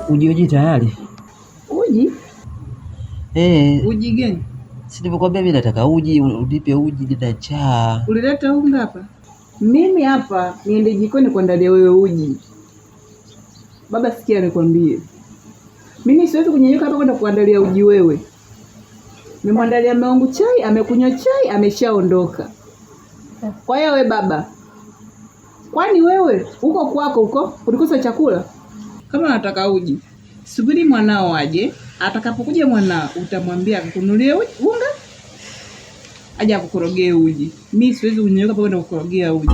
Uji tayari. Uji? Uji gani? Si nilikwambia mimi nataka uji, unipe uji nitachaa. Ulileta unga hapa? Mimi hapa niende jikoni kuandalia wewe uji. Baba sikia nikwambie. Mimi siwezi kunyenyuka hapa kwenda kuandalia uji wewe. Nimemwandalia mume wangu chai, amekunywa chai, ameshaondoka. Kwa hiyo wewe baba, kwani wewe uko kwako huko ulikosa chakula? Kama nataka uji, subiri mwanao aje. Atakapokuja mwanao utamwambia akununulie unga, aje akukorogee uji. Mimi siwezi kunyenyuka hapa kwenda kukorogea uji.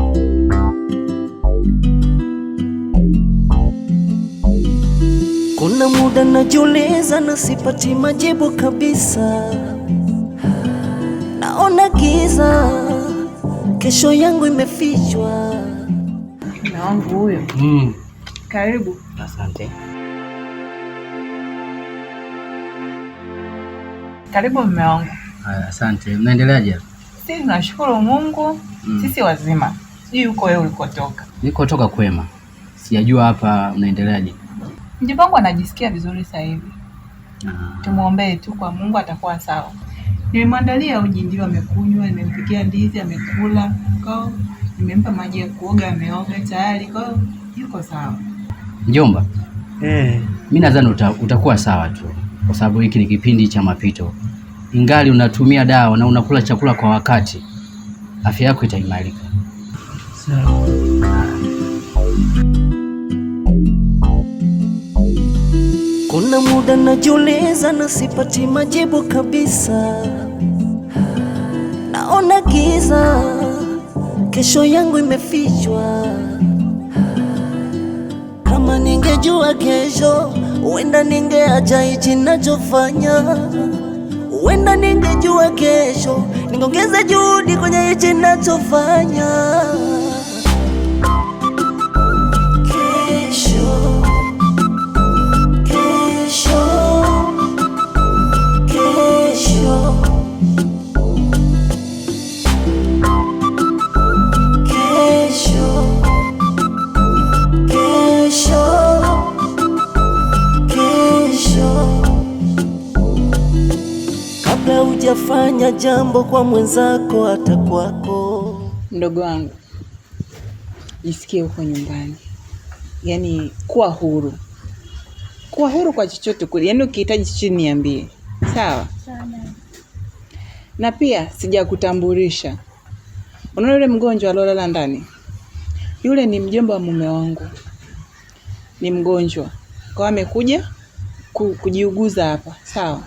Kuna muda najiuliza na sipati majibu kabisa. Naona giza, kesho yangu imefichwa. Na wangu huyo. Karibu. Asante. Karibu mume wangu. Asante. Mnaendeleaje? Sisi tunashukuru Mungu. Sisi wazima. Sijui uko wewe ulikotoka. Nilikotoka kwema. Sijajua hapa unaendeleaje. Mjomba wangu anajisikia vizuri sasa hivi. Tumuombee tu kwa Mungu atakuwa sawa. Nimemwandalia uji ndio amekunywa, nimempikia ndizi amekula. Kwa nimempa maji ya kuoga ameoga tayari. Kwa yuko sawa. Mjomba. Mimi nadhani utakuwa sawa tu. Kwa sababu hiki ni kipindi cha mapito. Ingali unatumia dawa na unakula chakula kwa wakati, afya yako itaimarika. Sawa. Kuna muda najiuliza na sipati majibu kabisa. Naona giza, kesho yangu imefichwa. Kama ningejua kesho, huenda ningeacha hichi ninachofanya. Huenda ningejua kesho, ningeongeza juhudi kwenye hichi ninachofanya. Kabla hujafanya jambo kwa mwenzako hata kwako. Mdogo wangu, jisikie huko nyumbani. Yaani kuwa huru. Kuwa huru kwa chochote kule. Yaani ukihitaji chochote niambie. Sawa? Sawa. Na pia sijakutambulisha. Unaona yule mgonjwa alolala ndani? Yule ni mjomba wa mume wangu. Ni mgonjwa. Kwa amekuja kujiuguza hapa. Sawa?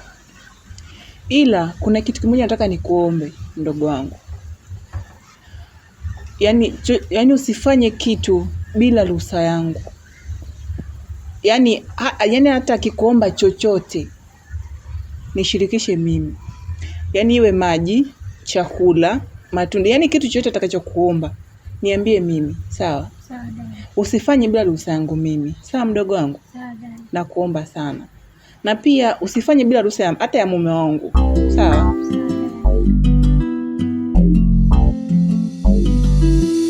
Ila kuna kitu kimoja nataka nikuombe mdogo wangu. Yaani usifanye kitu bila ruhusa yangu. Yaani hata akikuomba chochote nishirikishe mimi. Yaani iwe maji, chakula, matunda, yaani kitu chochote atakachokuomba niambie mimi. Sawa? Sawa. Usifanye bila ruhusa yangu mimi. Sawa mdogo wangu? Sawa. Nakuomba sana. Na pia usifanye bila ruhusa hata ya mume wangu. Sawa?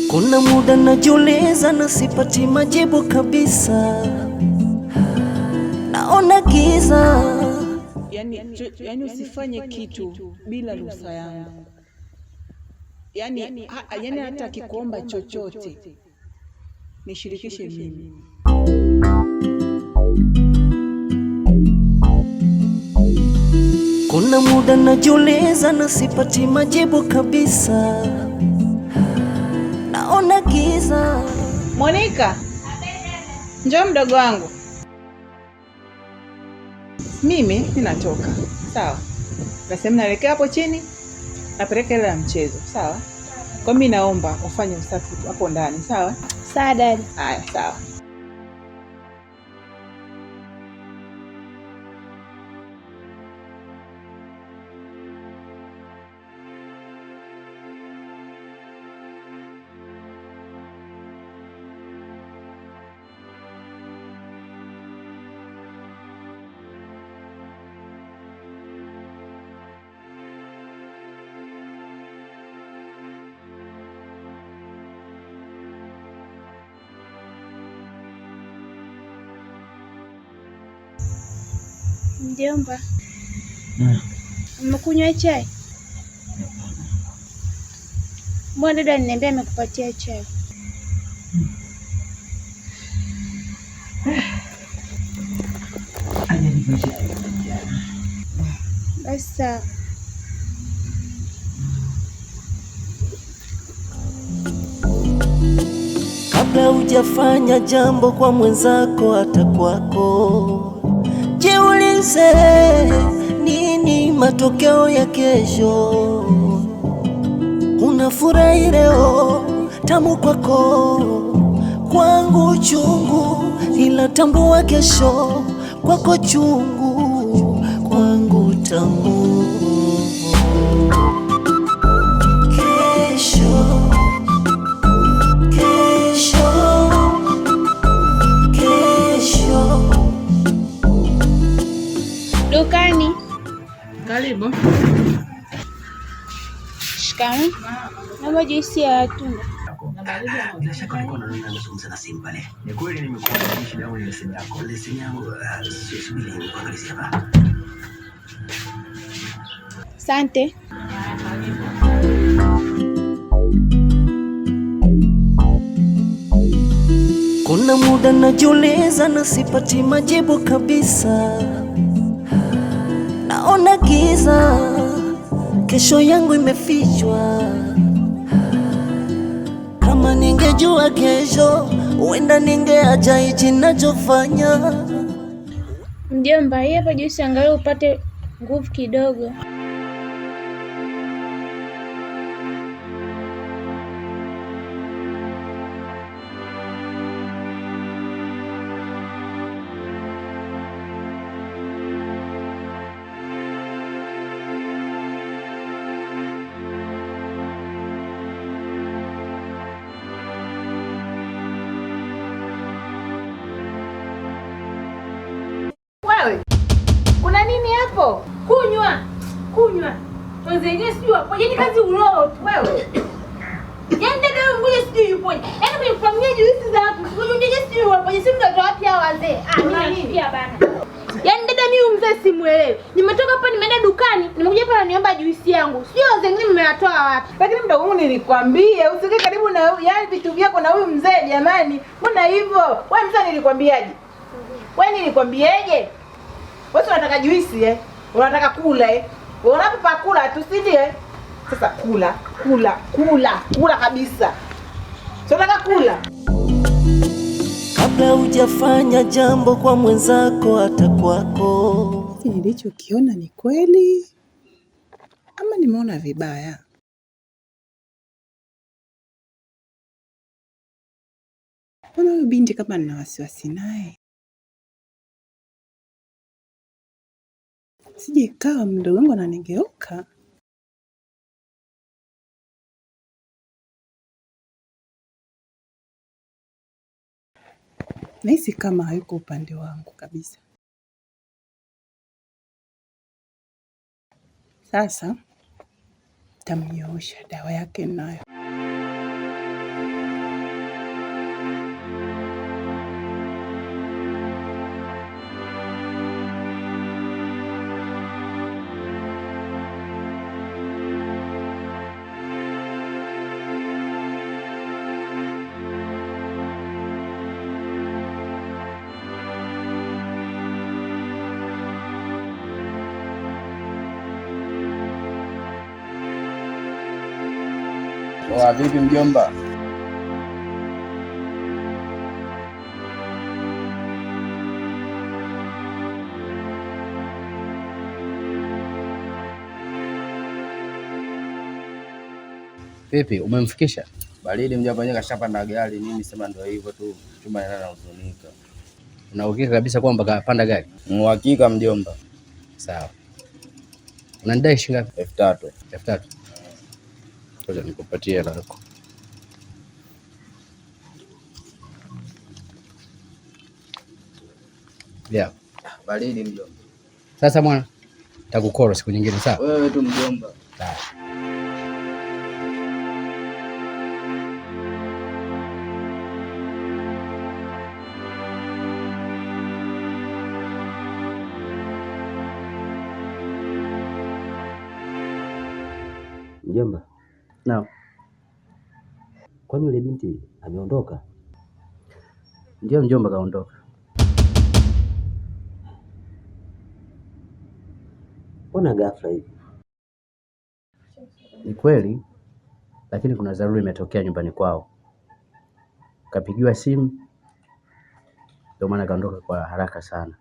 Kuna muda najiuliza na sipati majibu kabisa. Naona giza. Yaani usifanye kitu bila ruhusa yangu. Yaani hata akikuomba chochote nishirikishe mimi. Kuna muda najiuliza na sipati majibu kabisa. Naona giza. Monica. Njoo mdogo wangu. Mimi ninatoka. Sawa? Nasema naelekea hapo chini. Napeleka ile ya mchezo. Sawa? Kwa mimi naomba ufanye usafi hapo ndani. Sawa? Sawa dada. Haya, sawa. Mjomba. Umekunywa chai? Mbona dada aliniambia amekupatia chai? Basi kabla hujafanya jambo kwa mwenzako hata kwako, jiulize nini matokeo ya kesho. Unafurahi leo tamu kwako, kwangu chungu, ila tambua kesho kwako chungu, kwangu tamu. Kesho dukani. Karibu. Shikamoo. Naomba juisi ya tunda. Bila shaka ulikuwa unazungumza na simu pale. Ni kweli nimekuwa shida yangu ile simu yako. Ile simu yangu subiri nikuangalie hapa. Asante. Kuna muda najiuliza na sipati majibu kabisa. Naona giza, kesho yangu imefichwa. Kama ningejua kesho, huenda ningeacha hichi ninachofanya. Mjomba, hii hapa juisi, angalau upate nguvu kidogo. Wewe, kuna nini hapo? Kunywa. Wenzenyewe sijui wapo. Yaani kazi uroho tu wewe. Yaani dada wewe ngoja sijui yupo. Yaani kwenye familia juisi za watu. Ngoja sijui wapo. Si mtoto wapi hao wazee? Mimi nafikia bana. Yaani dada mimi mzee simuelewi. Nimetoka hapa nimeenda dukani, nimekuja hapa niomba juisi yangu. Sijui wazengine mmewatoa wapi. Lakini mdogo wangu nilikwambia usikae karibu na yaani vitu vyako na huyu mzee jamani. Mbona hivyo? Wewe mzee nilikwambiaje? Wewe nilikwambieje? Wewe unataka juisi Unataka kula Unapopa kula tusidie. Sasa kula kabisa. Sio unataka kula. Kabla hujafanya jambo kwa mwenzako hata kwako. Nilichokiona ni kweli ama nimeona vibaya? Mbona huyu binti kama nina wasiwasi naye? Sije ikawa mdogo wangu ananigeuka. Nahisi kama hayuko upande wangu kabisa. Sasa tamnyoosha dawa yake nayo. Vipi mjomba? Vipi, umemfikisha? Baridi mjomba, yeye kashapanda gari nini, sema ndio hivyo tu, chuma nenda huzunika. Una uhakika kabisa kwamba kapanda gari? Uhakika mjomba. Sawa. Unanidai shilingi ngapi? 3000. 3000. Ngoja nikupatie hela yako. Yeah. Baridi mjomba. Sasa mwana, takukoro siku nyingine sawa? Wewe tu mjomba. Sawa. Mjomba. Naam. Kwani yule binti ameondoka? Ndio mjomba, kaondoka. Mbona ghafla hivi? Ni kweli, lakini kuna dharura imetokea nyumbani kwao. Kapigiwa simu, ndio maana kaondoka kwa haraka sana.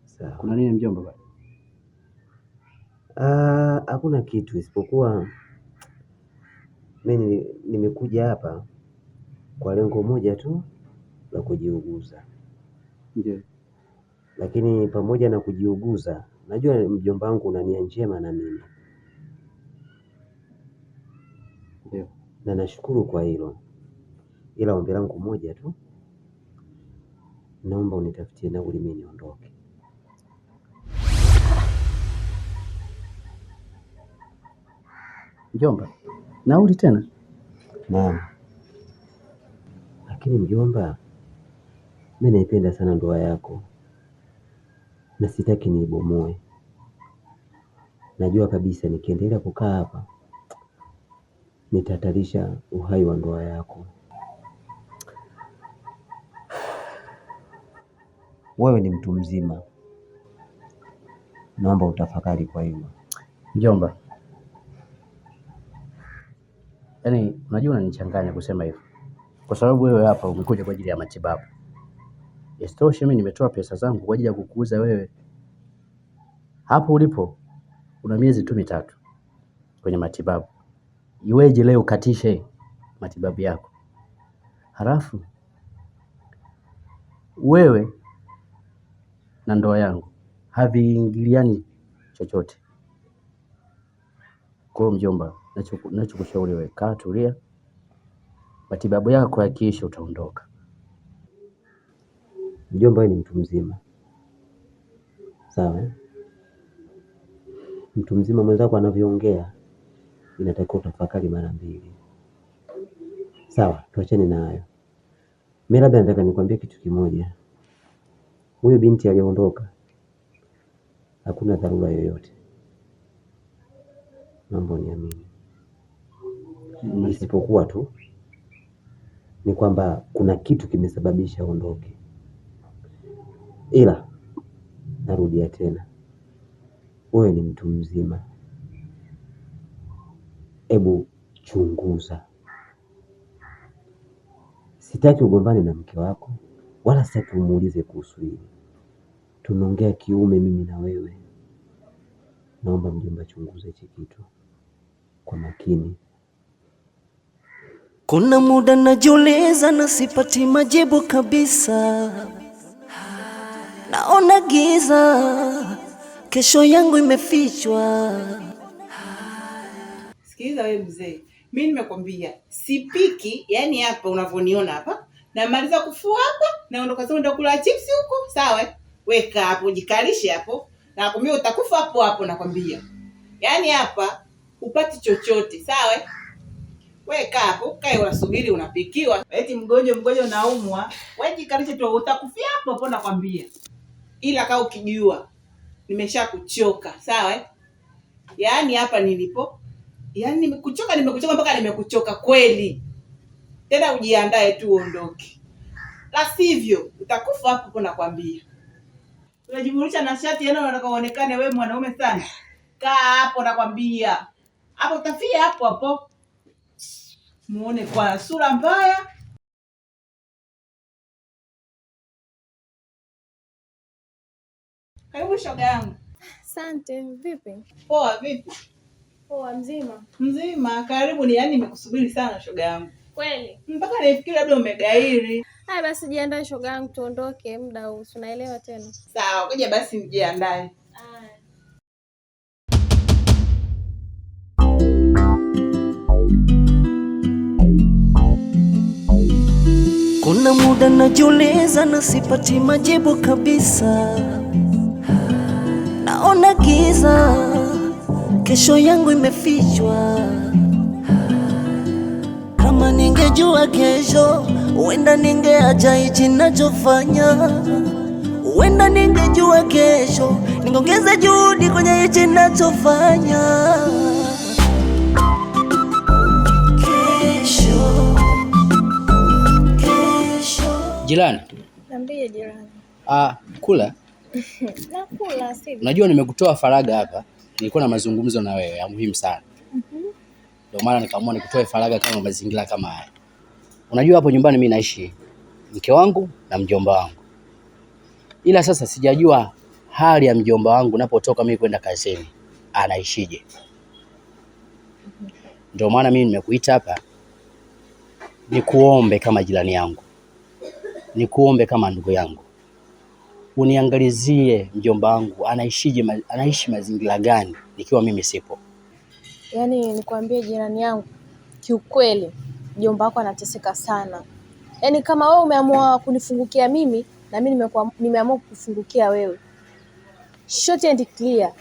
Sawa. Kuna nini mjomba bwana? Hakuna kitu isipokuwa mimi nimekuja hapa kwa lengo moja tu la kujiuguza. Ndio. Lakini pamoja na kujiuguza, najua mjomba wangu una nia njema na mimi. Ndio. Na nashukuru kwa hilo. Ila ombi langu moja tu, naomba unitafutie nauli mimi niondoke. Mjomba, nauli tena? Naam. Lakini mjomba, mimi naipenda sana ndoa yako na sitaki niibomoe. Najua kabisa nikiendelea kukaa hapa nitahatarisha uhai wa ndoa yako. Wewe ni mtu mzima, naomba utafakari kwa hilo. Mjomba, yaani unajua unanichanganya kusema hivyo, kwa sababu wewe hapa umekuja kwa ajili ya matibabu. Isitoshe mimi nimetoa pesa zangu kwa ajili ya kukuuza wewe. Hapo ulipo una miezi tu 3 kwenye matibabu. Iweje leo katishe matibabu yako? Halafu wewe na ndoa yangu haviingiliani chochote. Kwa hiyo mjomba, nachokushauri wewe, kaa tulia, matibabu yako yakiisha utaondoka. Mjomba, wewe ni mtu mzima, sawa? Mtu mzima mwenzako anavyoongea inatakiwa utafakari mara mbili. Sawa, tuachane na hayo. Mimi labda nataka nikwambie kitu kimoja. Huyo binti aliondoka, hakuna dharura yoyote. Mambo niamini. Isipokuwa tu ni kwamba kuna kitu kimesababisha aondoke. Ila narudia tena, wewe ni mtu mzima, hebu chunguza. Sitaki ugombane na mke wako, wala sitaki umuulize kuhusu hili. Tunaongea kiume mimi na wewe. Naomba mjomba, chunguza hichi kitu kwa makini. Kuna muda najiuliza na sipati majibu kabisa. Naona giza, kesho yangu imefichwa. Sikiliza wewe mzee, mimi nimekwambia sipiki, yani hapa unavyoniona hapa, namaliza kufua hapa, naondoka zangu ndio kula chips huko, sawa? Weka hapo, jikalishe hapo. Nakwambia utakufa hapo hapo, nakwambia. Yani hapa upati chochote, sawa? Weka hapo, kae unasubiri unapikiwa. Eti mgonjwa unaumwa, wewe jikalishe tu, utakufia hapo hapo, nakwambia. Ila kaa ukijua nimeshakuchoka, sawa? Yaani hapa nilipo, yaani nimekuchoka mpaka nimekuchoka kweli. Tena ujiandae tu uondoke. La sivyo utakufa hapo hapo, nakwambia. Unajumulisha na shati yana unataka uonekane wewe mwanaume sana. Kaa hapo, nakwambia. Hapo utafia hapo hapo. Muone kwa sura mbaya. Karibu shoga yangu. Asante. Vipi? Poa, vipi? Poa, mzima. Mzima, karibu. Ni yani nimekusubiri sana shoga yangu. Kweli? Mpaka nifikiri labda umegairi. Haya basi jiandae shoga yangu, tuondoke muda huu. Tunaelewa tena. Sawa, kuja basi nijiandae. Kuna muda najiuliza na sipati majibu kabisa. Naona giza, kesho yangu imefichwa. Kama ningejua kesho, huenda ningeacha hichi ninachofanya. Wenda ningejua kesho, ningeongeza juhudi kwenye hichi ninachofanya. Jirani. Niambie jirani. Kula. Nakula sivyo? Unajua nimekutoa faraga hapa. Nilikuwa na mazungumzo na wewe ya muhimu sana. Ndio maana nikaamua nikutoe faraga kama mazingira kama haya. Unajua hapo nyumbani mimi naishi mke wangu na mjomba wangu. Ila sasa sijajua hali ya mjomba wangu napotoka mimi kwenda kazini anaishije. Ndio maana mimi nimekuita hapa nikuombe kama jirani yangu. Nikuombe kama ndugu yangu. Uniangalizie mjomba wangu anaishije, anaishi mazingira gani nikiwa mimi sipo. Yaani nikwambie jirani yangu, kiukweli mjomba wako anateseka sana. Yaani kama wewe umeamua kunifungukia mimi na mimi nimeamua kukufungukia wewe. Short and clear,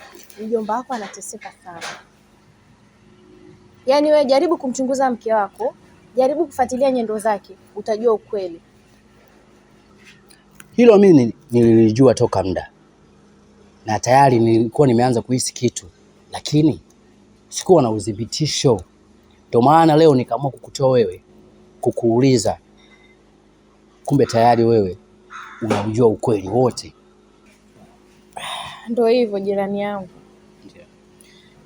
mjomba wako anateseka sana. Yaani wewe jaribu kumchunguza mke wako, jaribu kufuatilia nyendo zake, utajua ukweli. Hilo mimi nilijua toka muda. Na tayari nilikuwa nimeanza kuhisi kitu, lakini sikuwa na udhibitisho. Ndio maana leo nikaamua kukutoa wewe, kukuuliza. Kumbe tayari wewe unajua ukweli wote. Ndio hivyo jirani yangu.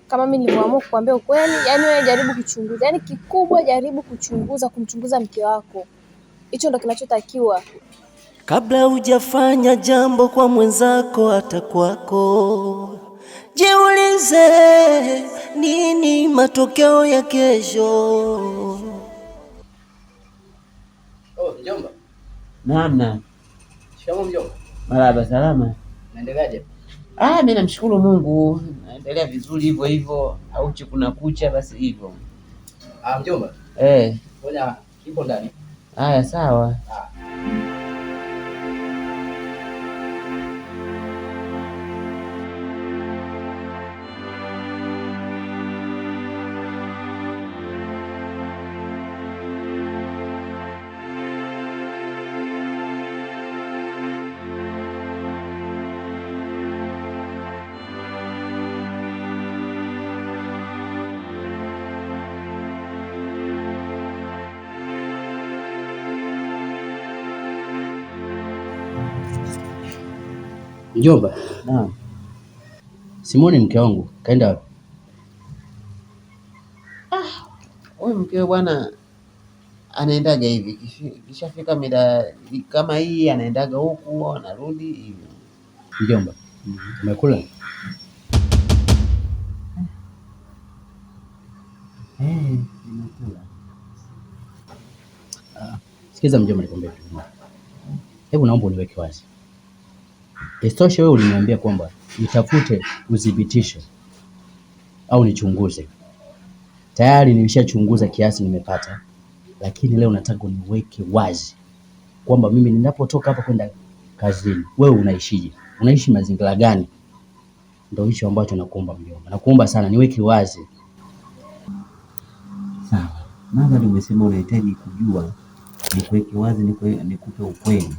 Kama mimi niliamua kukuambia ukweli, yani wewe jaribu kuchunguza. Yani kikubwa jaribu kumchunguza mke wako. Hicho ndio kinachotakiwa. Kabla hujafanya jambo kwa mwenzako hata kwako, jiulize nini matokeo ya kesho. Mjomba. Naam. Shikamoo mjomba. Marhaba, salama. Naendeleaje? Mimi namshukuru Mungu. Naendelea vizuri hivyo hivyo, auchi kuna kucha basi hivyo. Mjomba. Ngoja kipo ndani. Haya sawa. Mjomba. Naam. Simoni mke wangu kaenda wapi? Huyu mkeo bwana anaendaga hivi. Kishafika mida kama hii anaendaga huku anarudi hivyo. Mjomba. Umekula? Nimekula. Sikiza mjomba, nikwambie kitu. Hebu naomba uniweke wazi. Isitoshe wewe uliniambia kwamba nitafute udhibitisho au nichunguze. Tayari nimeshachunguza kiasi nimepata. Lakini leo nataka uniweke wazi kwamba mimi ninapotoka hapa kwenda kazini, wewe unaishije? Unaishi mazingira gani? Ndio hicho ambacho nakuomba mjomba. Nakuomba sana niweke wazi. Sawa. Mama nimesema unahitaji kujua, nikuweke wazi, nikupe ukweli.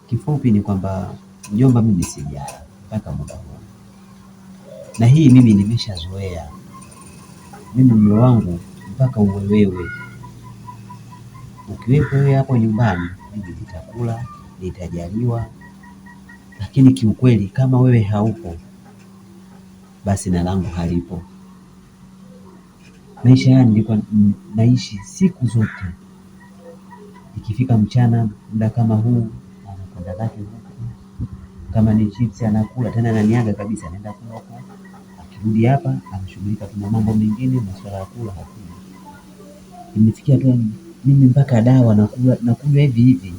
Kifupi ni kwamba mjomba, mimi sijala mpaka muda huu. Na hii mimi nimeshazoea. Mimi mume wangu mpaka uwe wewe. Ukiwepo wewe hapo nyumbani, mimi nitakula, nitajaliwa. Lakini kiukweli kama wewe haupo, basi na langu halipo. Maisha haya nilikuwa naishi siku zote. Ikifika mchana muda kama huu, anakwenda zake huko. Kama ni chips anakula, tena ananiaga kabisa, anaenda kula huko. Akirudi hapa anashughulika na mambo mengine, masuala ya kula hakuna. Imefikia tu mimi mpaka dawa nakunywa hivi hivi,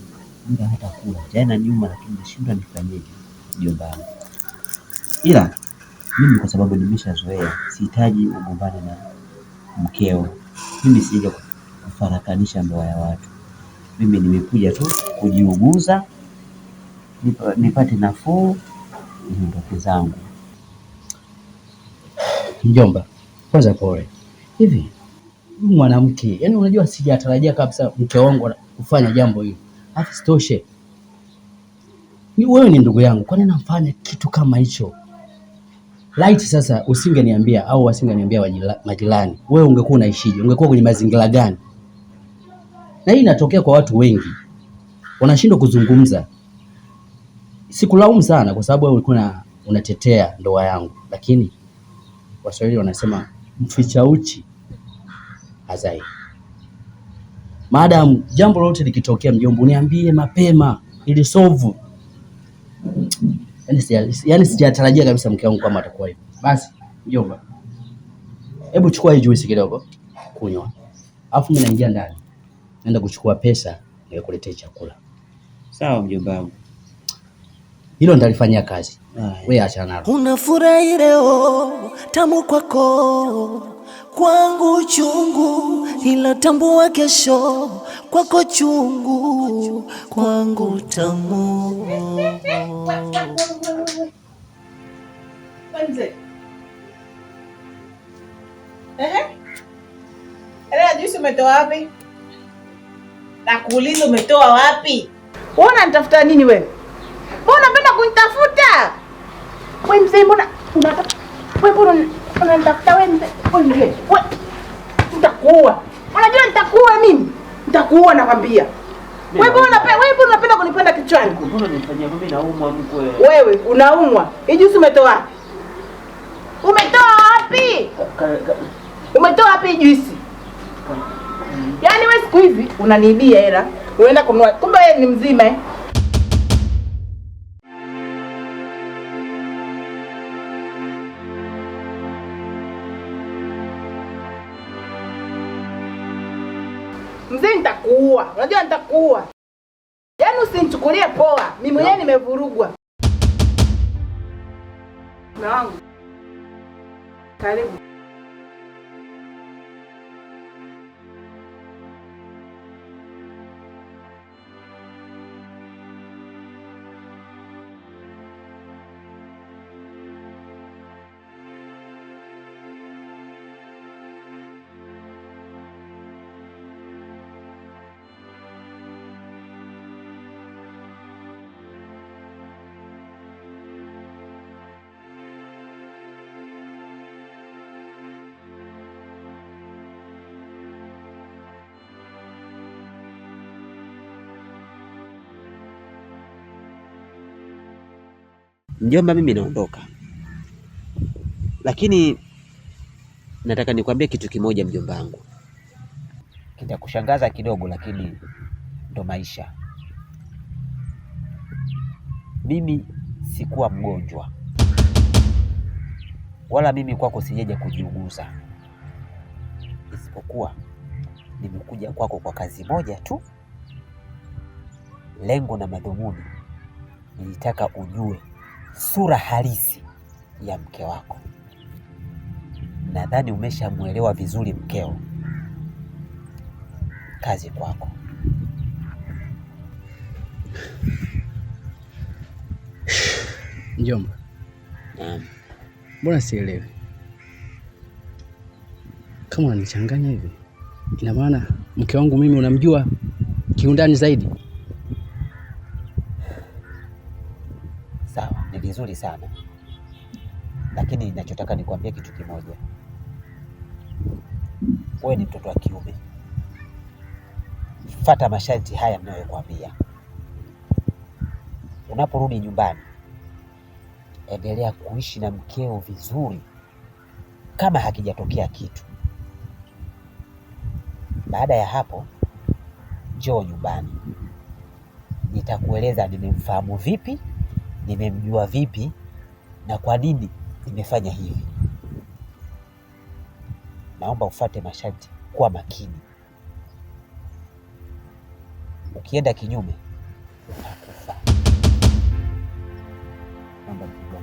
muda hata kula. Jana nyuma, lakini nashindwa nifanyeje mjomba. Ila mimi kwa sababu nimeshazoea, sihitaji ugombane na mkeo. Mimi sija kufarakanisha ndoa ya watu. Mimi nimekuja tu kujiuguza, nipate nafuu niondoke zangu. Mjomba, kwanza pole. Hivi mwanamke, yani unajua sijatarajia kabisa mke wangu kufanya jambo hili. Hata sitoshe. wewe ni ndugu yangu, kwani nafanya kitu kama hicho? Light sasa usingeniambia au wasingeniambia majirani, wewe ungekuwa unaishije? Ungekuwa kwenye mazingira gani? Na hii inatokea kwa watu wengi, wanashindwa kuzungumza. Sikulaumu sana kwa sababu wewe ulikuwa unatetea ndoa yangu, lakini Waswahili wanasema mficha uchi hazai. Madam, jambo lolote likitokea mjomba, uniambie mapema ili solve. Yaani sijatarajia kabisa mke wangu kama atakuwa hivyo. Basi mjomba, hebu chukua hii juice kidogo kunywa, alafu mimi naingia ndani, naenda kuchukua pesa nikuletee chakula. Sawa mjomba wangu, hilo nitalifanyia kazi. Wewe acha nalo. Unafurahi leo tamu kwako, kwangu chungu, ila tambua kesho kwako chungu, kwangu tamu. Juice umetoa wapi? Nakuuliza umetoa wapi? Wewe unanitafuta nini wewe? Mbona unapenda kunitafuta? Wewe mzee, mbona unataka? Wewe unanitafuta wewe mzee? Wewe nitakuua. Unajua nitakuua mimi? Nitakuua nakwambia. Wewe unapenda kunipanda kichwani? mbona unanifanyia mimi naumwa mkwe? Wewe unaumwa? Hii juice umetoa wapi? Umetoa wapi? Umetoa wapi juice? Yaani wewe siku hizi unaniibia hela. Unaenda kununua. Kumbe wewe ni mzima eh? Mzee nitakuua. Unajua nitakuua. Yaani usinichukulie poa. Mimi mwenyewe nimevurugwa. Na wangu. Karibu. Mjomba, mimi naondoka, lakini nataka nikwambie kitu kimoja mjomba wangu, kitakushangaza kidogo, lakini ndo maisha. Mimi sikuwa mgonjwa, wala mimi kwako sijeja kujiuguza, isipokuwa nimekuja kwako kwa kazi moja tu. Lengo na madhumuni, nilitaka ujue sura halisi ya mke wako. Nadhani umeshamuelewa vizuri mkeo. Kazi kwako. Mjomba. Mbona sielewi? Kama unanichanganya hivi, ina maana mke wangu mimi unamjua kiundani zaidi? Sawa, ni vizuri sana, lakini ninachotaka nikwambie kitu kimoja. Wewe ni mtoto wa kiume, fuata masharti haya ninayokuambia. Unaporudi nyumbani, endelea kuishi na mkeo vizuri kama hakijatokea kitu. Baada ya hapo, njoo nyumbani, nitakueleza nimemfahamu vipi, nimemjua vipi na kwa nini nimefanya hivi. Naomba ufuate masharti kwa makini. Ukienda kinyume utakufa. Naomba mjue.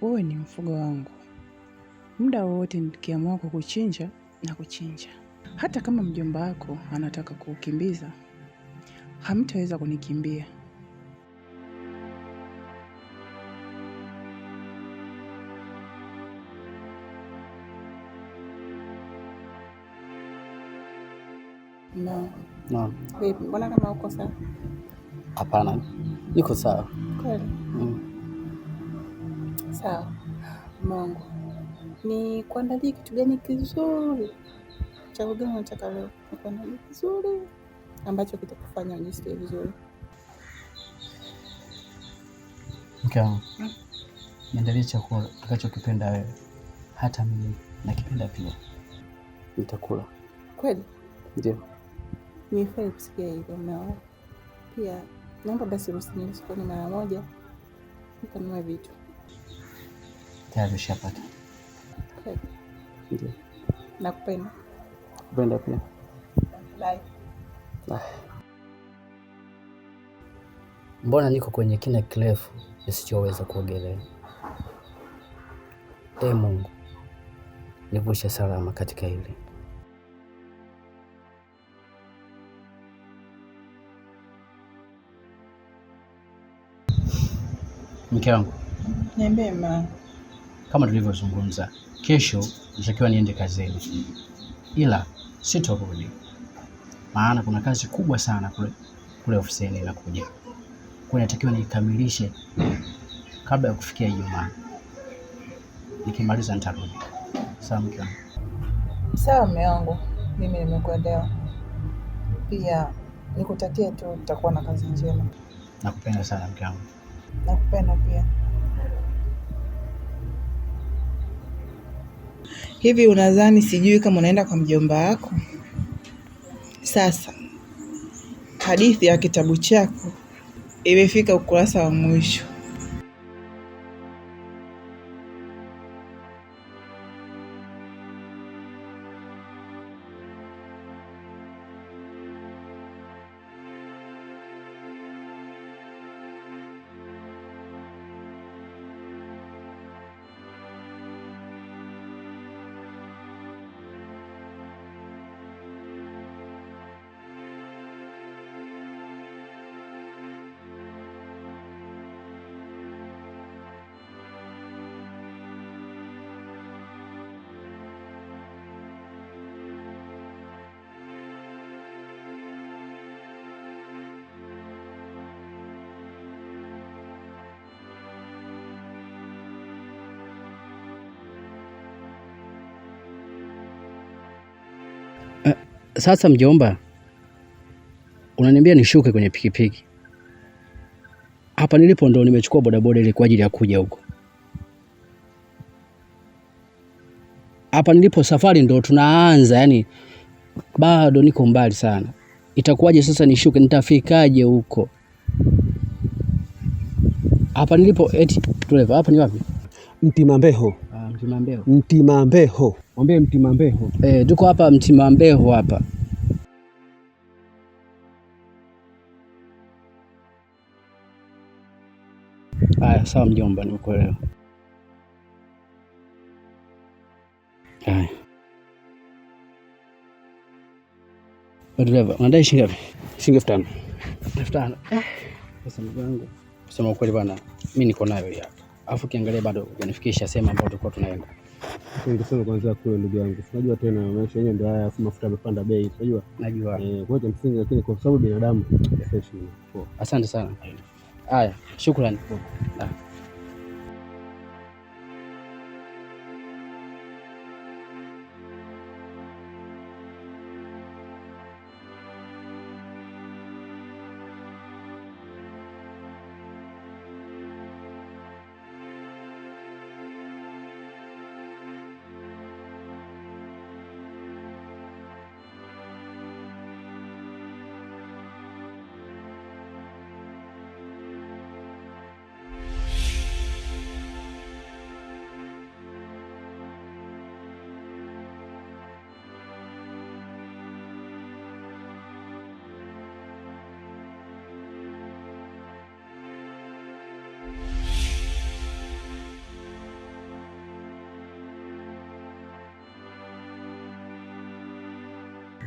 wewe ni mfugo wangu. Muda wowote nikiamua kukuchinja na kuchinja. Hata kama mjomba wako anataka kukimbiza, hamtaweza kunikimbia. No. No. Vipi, mbona kama uko sawa? Hapana, niko sawa. Kweli? Sawa. Mungu, ni kuandalia kitu gani kizuri? Chakula gani unataka leo? Ni kuandalia kizuri ambacho kitakufanya ujisikie vizuri. Mke wangu, niandalie chakula utakachokipenda wewe. Hata mimi nakipenda pia. Nitakula. Kweli? Ndio. Nimefurahi kusikia hivyo mnao. Pia naomba basi msinilie sokoni mara moja nikanunue vitu. Tayari ushapata. Kweli? Ndio. Nakupenda. Kupenda pia. Bye. Bye. Mbona niko kwenye kina kirefu nisichoweza kuogelea? Ee Mungu, nivushe salama katika hili. Mke wangu, Niambie mama. Kama tulivyozungumza, kesho natakiwa niende kazini, ila sitorudi, maana kuna kazi kubwa sana kule ofisini inakuja. Kwa natakiwa nikamilishe kabla ya kufikia Ijumaa. Nikimaliza nitarudi. Sawa mke wangu? Sawa mume wangu, mimi nimekuelewa. Pia nikutakia tu utakuwa na kazi njema. Nakupenda sana mke wangu. Nakupenda pia. Hivi unadhani sijui kama unaenda kwa mjomba wako? Sasa hadithi ya kitabu chako imefika ukurasa wa mwisho. Sasa mjomba, unaniambia nishuke kwenye pikipiki. Hapa nilipo ndo nimechukua bodaboda ile kwa ajili ya kuja huko. Hapa nilipo safari ndo tunaanza, yani bado niko mbali sana. Itakuwaje sasa nishuke, nitafikaje huko? Hapa nilipo eti driver, hapa ni wapi? Mtimambeho. Mtimambeho. Mtimambeho. Mwambie Mtimambeho. Tuko hapa Mtimambeho hapa. Haya, sawa mjomba, nimekuelewa. Haya. Driver, unadai shilingi ngapi? Shilingi 5,000. 5,000. Sasa ndugu yangu, kusema ukweli bwana, mimi niko nayo hapa. Alafu kiangalia bado hujanifikisha sehemu ambayo tulikuwa tunaenda. Ningesema kwanza kule ndugu yangu. Unajua tena maisha yenyewe ndio haya, afu mafuta yamepanda bei, unajua? Najua. Kwa hiyo msingi, lakini kwa sababu binadamu fresh. Asante sana. Haya, shukrani.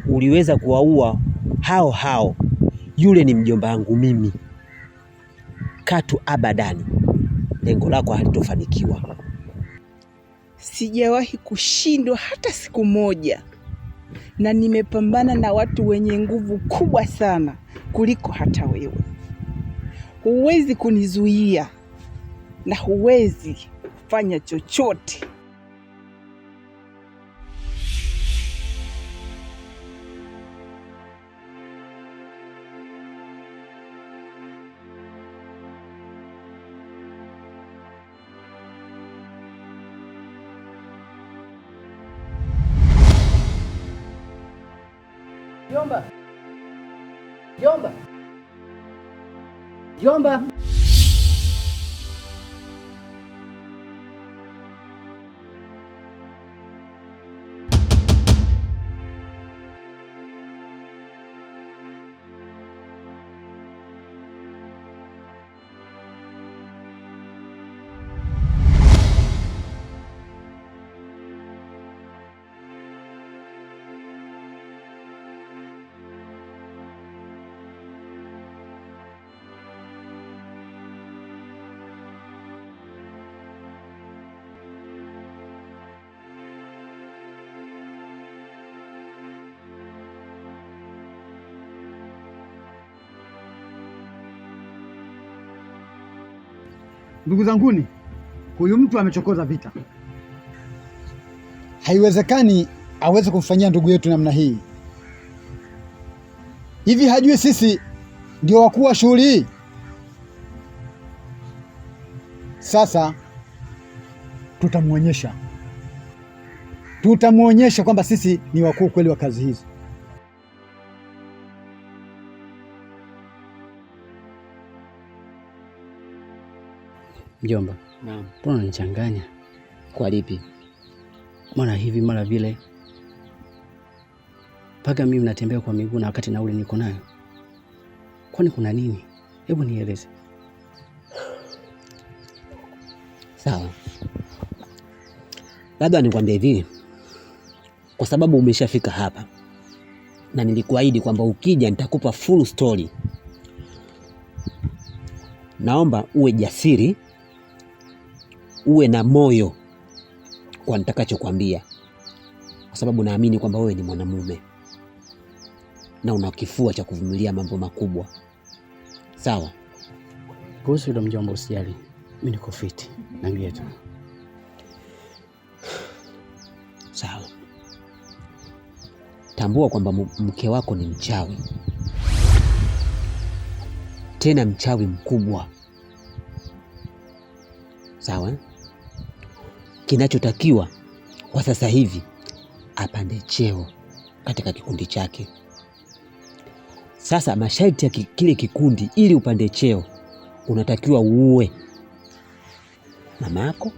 uliweza kuwaua hao, yule ni mjomba wangu mimi. Katu abadani lengo lako halitofanikiwa. Sijawahi kushindwa hata siku moja, na nimepambana na watu wenye nguvu kubwa sana kuliko hata wewe. Huwezi kunizuia na huwezi kufanya chochote. Jomba. Jomba. Jomba. Ndugu zanguni, huyu mtu amechokoza vita. Haiwezekani aweze kumfanyia ndugu yetu namna hii. Hivi hajui sisi ndio wakuu wa shughuli hii? Sasa tutamuonyesha kwamba sisi ni wakuu kweli wa kazi hizi. Mjomba. Naam. Mbona unanichanganya? Kwa lipi? Mara hivi mara vile. Mpaka mimi natembea kwa miguu na wakati nauli niko nayo. Kwani kuna nini? Hebu nieleze. Sawa. Labda nikwambie hivi. Kwa sababu umeshafika hapa na nilikuahidi kwamba ukija nitakupa full story. Naomba uwe jasiri, uwe na moyo kwa nitakachokwambia, kwa sababu naamini kwamba wewe ni mwanamume na una kifua cha kuvumilia mambo makubwa. Sawa? Kuhusu hilo mjomba, usijali. Mimi niko fit. Niambie tu. Sawa. Tambua kwamba mke wako ni mchawi. Tena mchawi mkubwa. Sawa? Kinachotakiwa kwa sasa hivi apande cheo katika kikundi chake. Sasa masharti ya kile kikundi, ili upande cheo unatakiwa uue mama yako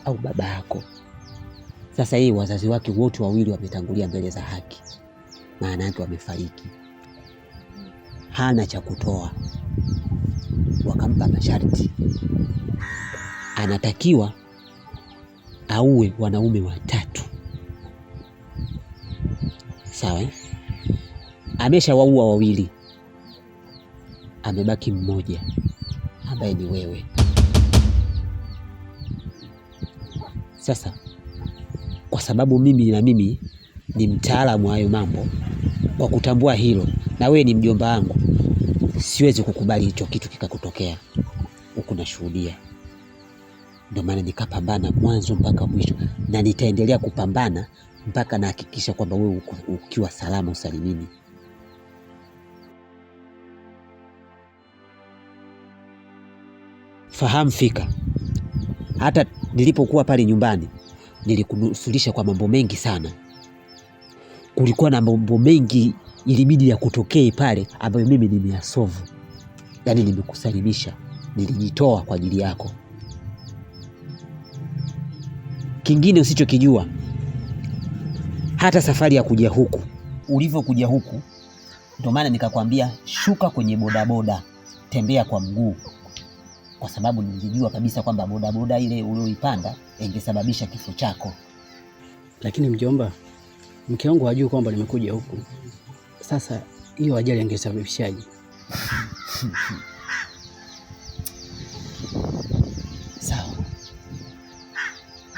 au baba yako. Sasa hii wazazi wake wote wawili wametangulia mbele za haki, maana yake wamefariki, hana cha kutoa. Wakampa masharti, anatakiwa auwe wanaume 3. Sawa? Ameshawaua 2, amebaki mmoja ambaye ni wewe. Sasa kwa sababu mimi ni mtaalamu wa hayo mambo, kwa kutambua hilo, na wewe ni mjomba wangu, siwezi kukubali hicho kitu kikakutokea huku nashuhudia. Ndio maana nikapambana mwanzo mpaka mwisho, na nitaendelea kupambana mpaka nahakikisha kwamba wewe ukiwa salama usalimini. Fahamu fika, hata nilipokuwa pale nyumbani nilikunusulisha kwa mambo mengi sana. Kulikuwa na mambo mengi ilibidi ya kutokee pale ambayo mimi nimeyasolve. Yaani nimekusalimisha, nilijitoa kwa ajili yako. Kingine usichokijua, hata safari ya kuja huku, ulivyokuja huku, ndio maana nikakwambia shuka kwenye bodaboda, tembea kwa mguu, kwa sababu nilijua kabisa kwamba bodaboda ile ulioipanda ingesababisha kifo chako. Lakini mjomba, Mke wangu hajui kwamba nimekuja huku. Sasa hiyo ajali angesababishaje? Sawa,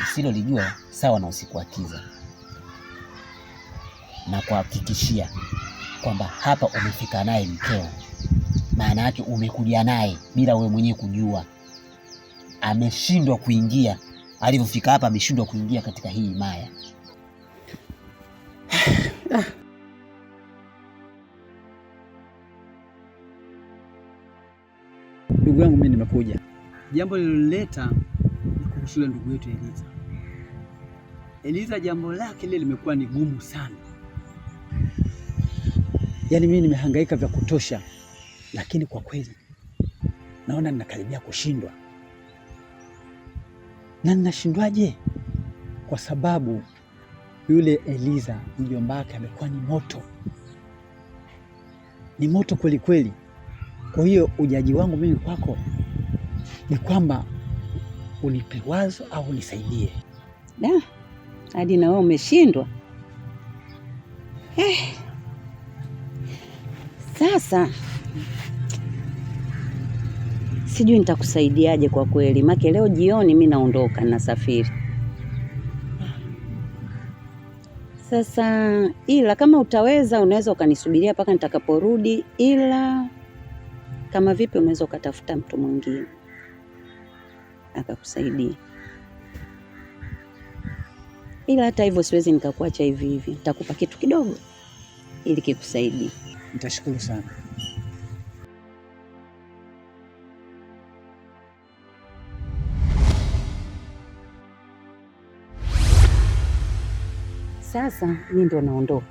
usilolijua sawa na usiku wa kiza, na kuhakikishia kwamba hapa umefika naye mkeo, maana yake umekuja naye bila wewe mwenyewe kujua. Ameshindwa kuingia, alivyofika hapa ameshindwa kuingia katika hii himaya. Ndugu yangu, mimi nimekuja, jambo lililoleta ni kuhusu ndugu yetu Eliza. Eliza jambo lake lile limekuwa ni gumu sana. Yaani mimi nimehangaika vya kutosha, lakini kwa kweli naona ninakaribia kushindwa. Na ninashindwaje? Kwa sababu yule Eliza mjomba wake amekuwa ni moto. Ni moto kweli kweli. Kwa hiyo ujaji wangu mimi kwako ni kwamba unipe wazo au unisaidie. Hadi na wewe umeshindwa. Sasa sijui nitakusaidiaje kwa kweli. Make leo jioni mimi naondoka, nasafiri. Sasa ila kama utaweza, unaweza ukanisubiria mpaka nitakaporudi, ila kama vipi unaweza ukatafuta mtu mwingine akakusaidia. Ila hata hivyo siwezi nikakuacha hivi hivi. Nitakupa kitu kidogo ili kikusaidie. Nitashukuru sana. Sasa mimi ndo naondoka.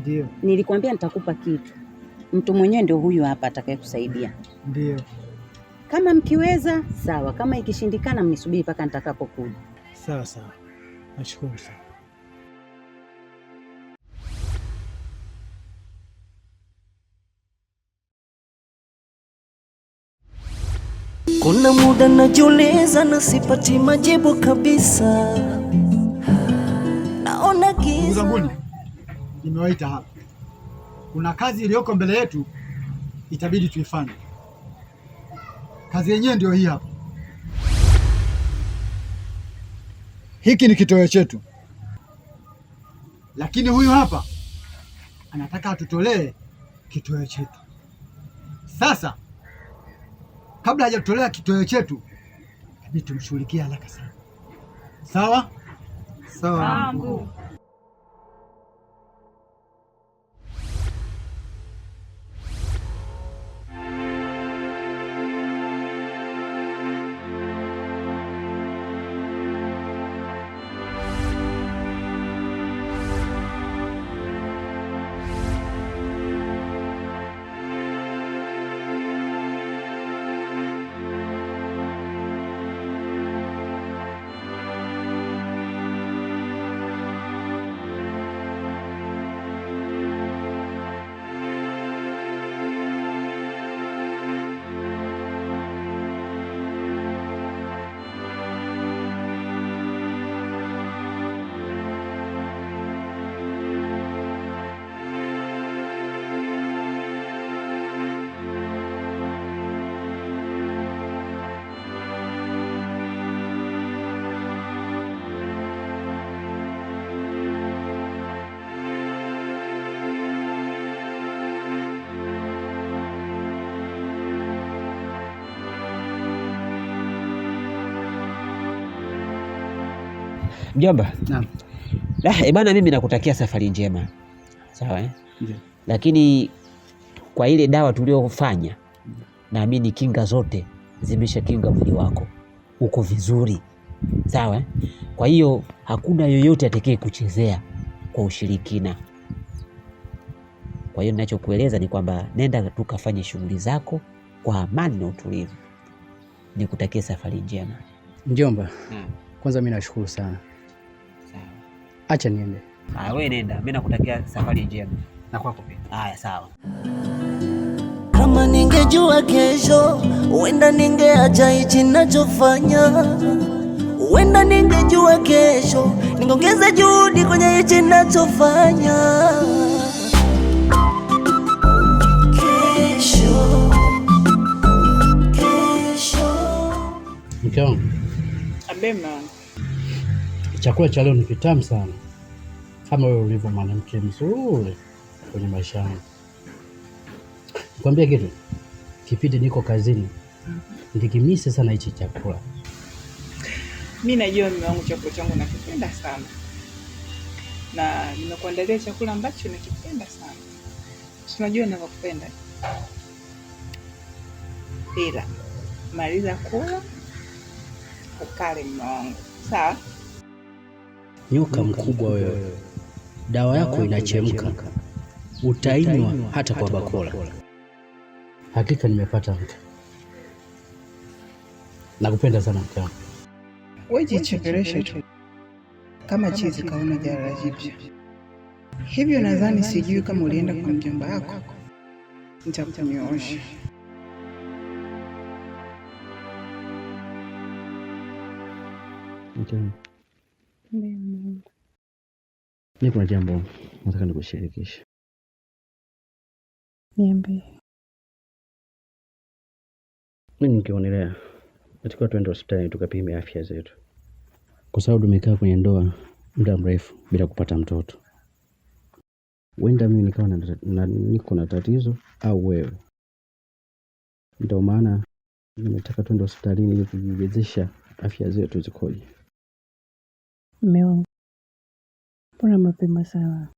Ndio. Nilikwambia nitakupa kitu. Mtu mwenyewe ndio huyu hapa atakayekusaidia. Ndio. Kama mkiweza sawa, kama ikishindikana mnisubiri mpaka nitakapokuja. Sawa sawa. Nashukuru sana. Kuna muda najiuliza na sipati majibu kabisa. Naona giza. Zanguni, nimewaita hapa. Kuna kazi iliyoko mbele yetu, itabidi tuifanye. Kazi yenyewe ndio hii hapa. Hiki ni kitoweo chetu, lakini huyu hapa anataka atutolee kitoweo chetu. Sasa kabla hajatolea kitoweo chetu, itabidi tumshughulikie haraka sana. Sawa? Sawa. Mjomba. Naam. Bana, mimi nakutakia safari njema. Sawa Ndio. Lakini kwa ile dawa tuliyofanya, naamini kinga zote zimeshakinga mwili wako. Uko vizuri. Sawa Kwa hiyo hakuna yoyote atakaye kuchezea kwa ushirikina. Kwa hiyo ninachokueleza ni kwamba nenda tukafanye shughuli zako kwa amani na utulivu. Nikutakie safari njema. Mjomba. Kwanza mimi nashukuru sana. Sawa. Acha niende. Wewe nenda. Mimi nakutakia safari njema. Na kwako pia. Haya, sawa. Kama ningejua kesho, huenda ningeacha hichi ninachofanya. Huenda ningejua kesho, ningeongeza juhudi kwenye hichi ninachofanya. Mke wangu. Abema. Chakula cha leo ni kitamu sana. Kama wewe ulivyo mwanamke mzuri kwenye maisha yangu. Nikwambia kitu. Kipindi niko kazini, ndikimisi sana hichi chakula. Mimi najua mume wangu chakula changu nakipenda sana. Na nimekuandalia chakula ambacho nakipenda sana. Unajua ninavyokupenda. Ila maliza kula ukale mume wangu. Sawa? Nyoka mkubwa wewe. Dawa yako inachemka. Utainywa hata kwa bakora. Hakika nimepata mke. Nakupenda sana mke wangu. Wewe jichekeleshe tu. Kama chizi kaona jara jipya. Hivyo nadhani sijui kama ulienda kwa mjomba wako. Nitakunyoosha. Okay. Ni kuna jambo nataka nikushirikishe. Niambie. Mimi nikionelea nataka tuende hospitali tukapime afya zetu. Kwa sababu tumekaa kwenye ndoa muda mrefu bila kupata mtoto. Wenda mimi nikawa niko na tatizo au wewe. Ndio maana nimetaka tuende hospitalini ili kujijezesha afya zetu zikoje. Mume wangu. Mbona mapema sana?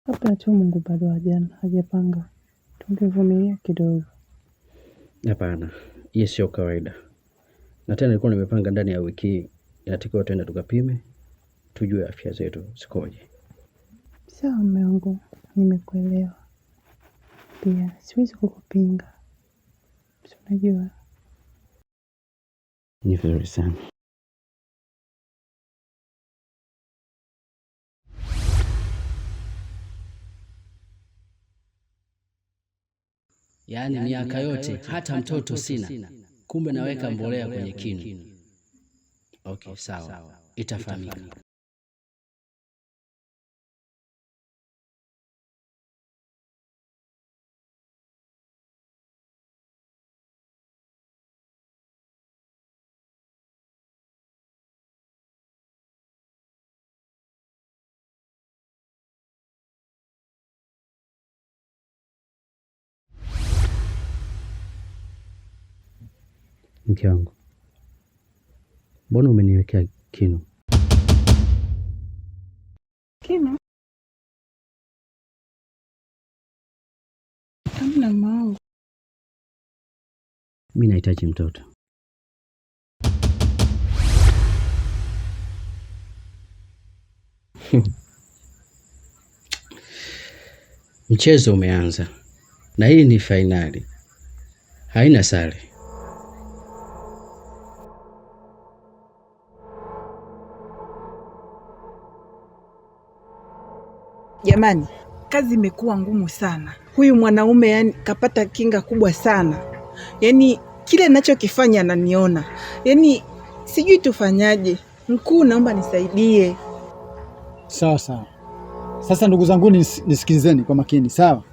Hapa tu Mungu bado hajapanga. Tungevumilia kidogo. Hapana, hiyo sio kawaida. Na tena nilikuwa nimepanga ndani ya wiki hii inatakiwa tuende tukapime tujue afya zetu zikoje. Sawa mume wangu, nimekuelewa. Pia siwezi kukupinga. Unajua. Ni vizuri sana. Yaani miaka yote hata mtoto sina. Kumbe naweka mbolea kwenye kinu. Okay, sawa. Itafahamika. Mke wangu. Mbona umeniwekea kinu? Kinu? Hamna mambo. Mimi nahitaji mtoto. Mchezo umeanza. Na hii ni fainali. Haina sare. Jamani, kazi imekuwa ngumu sana. Huyu mwanaume yani kapata kinga kubwa sana. Yani kile ninachokifanya ananiona. Yani sijui tufanyaje. Mkuu, naomba nisaidie. Sawa sawa. Sasa ndugu zangu nisikilizeni kwa makini, sawa?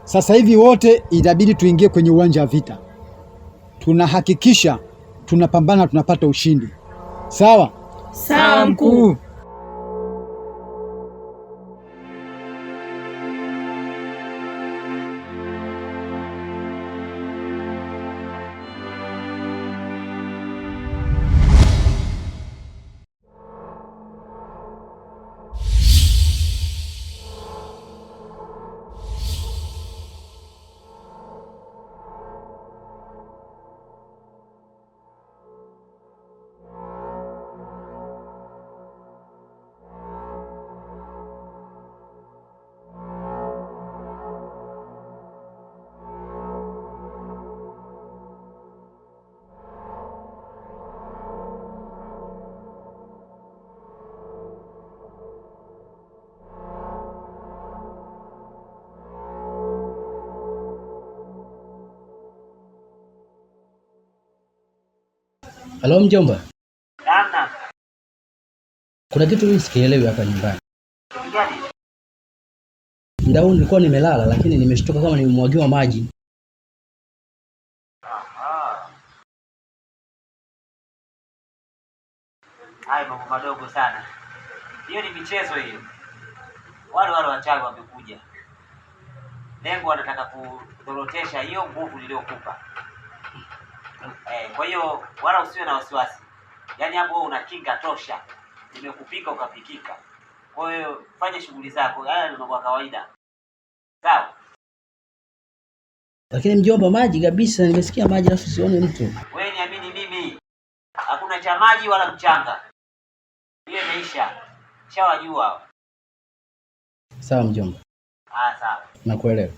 Sasa hivi wote inabidi tuingie kwenye uwanja wa vita. Tunahakikisha tunapambana, tunapata ushindi. Sawa? Sawa mkuu. Halo mjomba. Sana. Kuna kitu mimi sikielewi hapa nyumbani. Ndao nilikuwa nimelala lakini nimeshtuka kama nimemwagiwa maji. Hayo mambo madogo sana. Hiyo ni michezo hiyo. Wale wachawi wamekuja. Lengo wanataka kudorotesha hiyo nguvu niliyokupa. Kwa hiyo wala usiwe na wasiwasi. Yaani hapo wewe una kinga tosha. Nimekupika ukapikika. Kwa hiyo fanya shughuli zako. Haya ni mambo ya kawaida. Sawa? Lakini mjomba, maji kabisa, nimesikia maji alafu sione mtu. Wewe niamini mimi. Hakuna cha maji wala mchanga. Hiyo imeisha. Shawajua. Sawa mjomba. Sawa. Nakuelewa.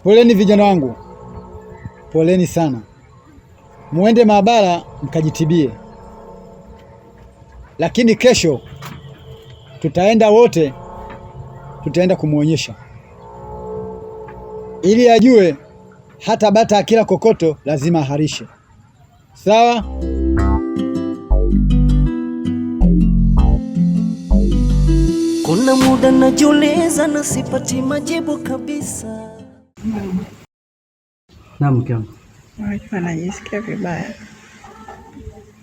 Poleni vijana wangu, poleni sana. Muende maabara mkajitibie, lakini kesho tutaenda wote, tutaenda kumuonyesha ili ajue hata bata akila kokoto lazima aharishe. Sawa? Kuna muda najiuliza na sipati majibu kabisa. Na mke wangu. Unajua najisikia vibaya.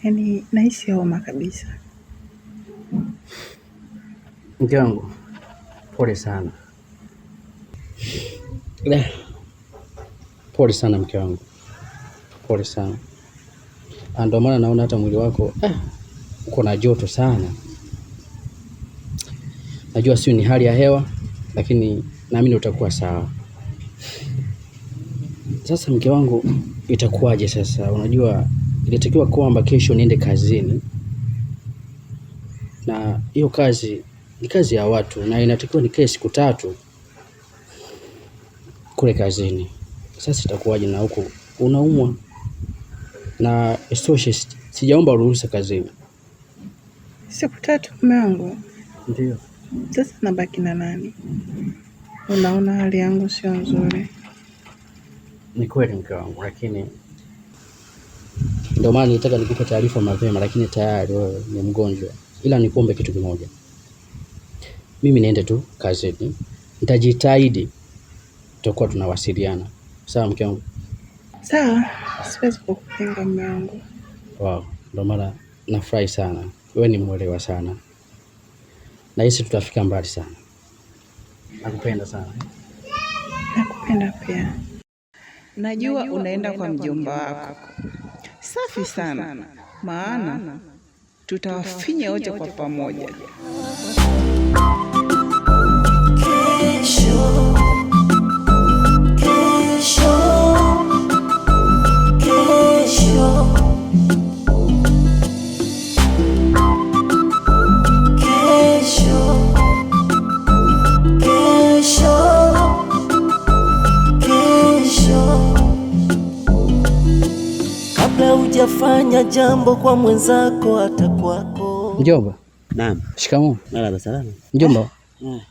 Yaani nahisi homa kabisa. Mke wangu, pole sana. Pole sana mke wangu. Pole sana. Ndio maana naona hata mwili wako uko na joto sana. Najua sio ni hali ya hewa, lakini naamini utakuwa sawa. Sasa mke wangu, itakuwaje sasa? Unajua ilitakiwa kwamba kesho niende kazini. Na hiyo kazi ni kazi ya watu na inatakiwa nikae siku 3 kule kazini. Sasa itakuwaje na huko unaumwa? Na isitoshe sijaomba ruhusa kazini. Siku 3 mume wangu. Ndio. Sasa nabaki na nani? Unaona hali yangu sio nzuri. Ni kweli mke wangu, lakini ndio maana nitaka nikupe taarifa mapema, lakini tayari wewe ni mgonjwa. Ila nikuombe kitu kimoja. Mimi niende tu kazini. Nitajitahidi tutakuwa tunawasiliana. Sawa mke wangu? Sawa, siwezi kukupinga mume wangu. Wow, ndio maana nafurahi sana. Wewe ni mwelewa sana. Na hisi tutafika mbali sana. Nakupenda sana. Nakupenda pia. Najua unaenda kwa mjomba wako. Safi sana. Maana tutawafinya wote kwa pamoja. Kesho. Kabla hujafanya jambo kwa mwenzako hata kwako. Mjomba. Naam. Shikamoo. Marahaba. Salama. Mjomba.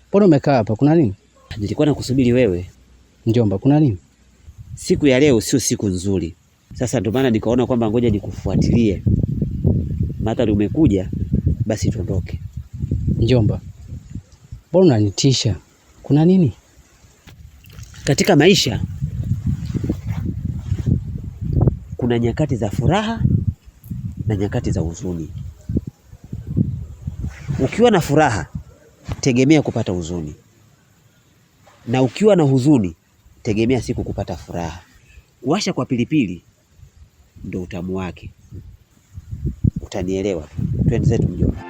Mbona umekaa hapa? Kuna nini? Nilikuwa nakusubiri wewe. Mjomba, kuna nini? Siku ya leo sio siku nzuri. Sasa ndio maana nikaona kwamba ngoja nikufuatilie. Madhali umekuja, basi tuondoke. Mjomba, mbona unanitisha? Kuna nini? Katika maisha kuna nyakati za furaha na nyakati za huzuni. Ukiwa na furaha, tegemea kupata huzuni. Na ukiwa na huzuni, tegemea siku kupata furaha. Washa kwa pilipili ndio utamu wake. Utanielewa. Twende zetu mjomba.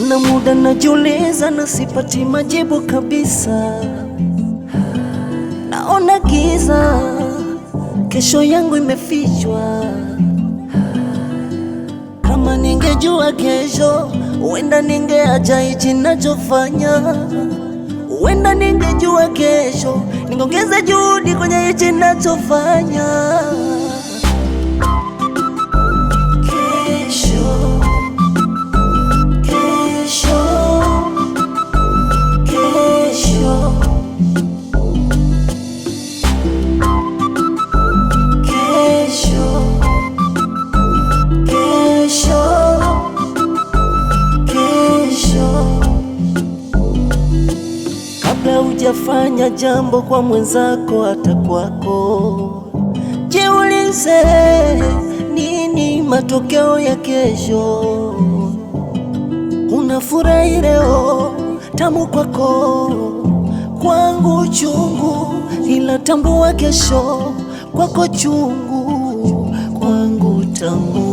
Kuna muda najiuliza na sipati majibu kabisa, naona giza, kesho yangu imefichwa. Kama ningejua kesho, huenda ningeacha hichi ninachofanya. Huenda ningejua kesho, ningeongeza juhudi kwenye hichi ninachofanya. Hujafanya jambo kwa mwenzako hata kwako, jiulize nini matokeo ya kesho. Unafurahi leo tamu kwako, kwangu chungu, ila tambua kesho kwako chungu, kwangu tamu.